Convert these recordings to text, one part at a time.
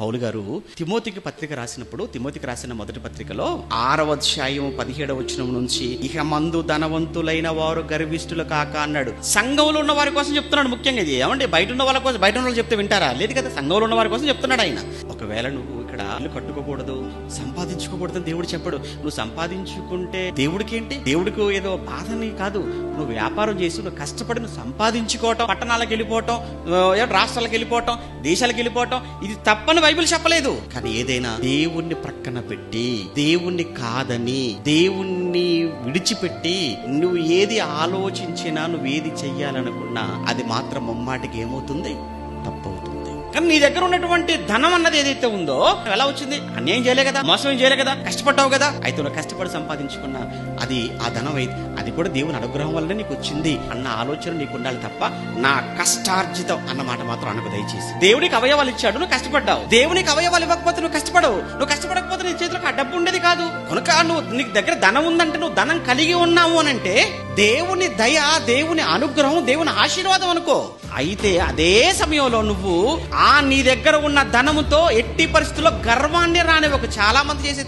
పౌలు గారు తిమోతికి పత్రిక రాసినప్పుడు, తిమోతికి రాసిన మొదటి పత్రికలో 6వ అధ్యాయం 17వ వచనం నుంచి, ఇక మందు ధనవంతులైన వారు గర్విష్ఠులు కాక అన్నాడు. సంఘంలో ఉన్న వారి కోసం చెప్తున్నాడు. ముఖ్యంగా ఇది ఏమంటే బయట ఉన్న వాళ్ళ కోసం, బయట ఉన్న వాళ్ళు చెప్తే వింటారా? లేదు కదా, సంఘంలో ఉన్న వారి కోసం చెప్తున్నాడు ఆయన. ఒకవేళ నువ్వు ఇక్కడ ఇల్లు కట్టుకోకూడదు, సంపాదించుకోకూడదని దేవుడు చెప్పడు. నువ్వు సంపాదించుకుంటే దేవుడికి ఏంటి? దేవుడికి ఏదో బాధని కాదు. నువ్వు వ్యాపారం చేసి నువ్వు కష్టపడి నువ్వు సంపాదించుకోవటం, పట్టణాలకు వెళ్ళిపోవటం, రాష్ట్రాలకు వెళ్ళిపోవటం, దేశాలకు వెళ్ళిపోవటం, ఇది తప్పని బైబిల్ చెప్పలేదు. కానీ ఏదైనా దేవుణ్ణి ప్రక్కన పెట్టి, దేవుణ్ణి కాదని, దేవుణ్ణి విడిచిపెట్టి నువ్వు ఏది ఆలోచించినా, నువ్వు ఏది చెయ్యాలనుకున్నా అది మాత్రం ముమ్మాటికి ఏమవుతుంది? తప్పవుతుంది. కానీ నీ దగ్గర ఉన్నటువంటి ధనం అన్నది ఏదైతే ఉందో ఎలా వచ్చింది? అన్యాయం చేయలే కదా, మోసం చేయలే కదా, కష్టపడ్డావు కదా. అయితే నువ్వు కష్టపడి సంపాదించుకున్న అది ఆ ధనం అయితే అది కూడా దేవుని అనుగ్రహం వల్లనే నీకు వచ్చింది అన్న ఆలోచన నీకు ఉండాలి తప్ప, నా కష్టార్జితం అన్నమాట మాత్రం అనకు దయచేసి. దేవునికి అవయవాలు ఇచ్చాడు, నువ్వు కష్టపడ్డావు. దేవునికి అవయవాలు ఇవ్వకపోతే నువ్వు కష్టపడవు. నువ్వు కష్టపడకపోతే నీ చేతిలో ఆ డబ్బు ఉండేది కాదు. కనుక నువ్వు నీకు దగ్గర ధనం ఉందంటే, నువ్వు ధనం కలిగి ఉన్నావు అని అంటే దేవుని దయ, దేవుని అనుగ్రహం, దేవుని ఆశీర్వాదం అనుకో. అయితే అదే సమయంలో నువ్వు నీ దగ్గర ఉన్న ధనముతో ఎట్టి పరిస్థితుల్లో గర్వాన్ని రానివ్వకు. చాలా మంది చేసే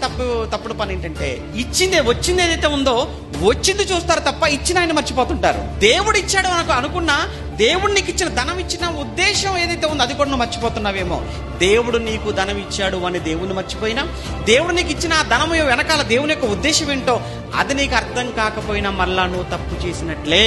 తప్పుడు పని ఏంటంటే, వచ్చింది ఏదైతే ఉందో వచ్చింది చూస్తారు తప్ప ఇచ్చిన ఆయన మర్చిపోతుంటారు. దేవుడు ఇచ్చాడు అనుకున్నా, దేవుడు నీకు ఇచ్చిన ధనం ఇచ్చిన ఉద్దేశం ఏదైతే ఉందో అది కూడా నువ్వు మర్చిపోతున్నావేమో. దేవుడు నీకు ధనం ఇచ్చాడు అని దేవుణ్ణి మర్చిపోయినా, దేవుడు నీకు ఇచ్చిన ఆ ధనం వెనకాల దేవుని యొక్క ఉద్దేశం ఏంటో అది నీకు అర్థం కాకపోయినా మళ్ళా నువ్వు తప్పు చేసినట్లే.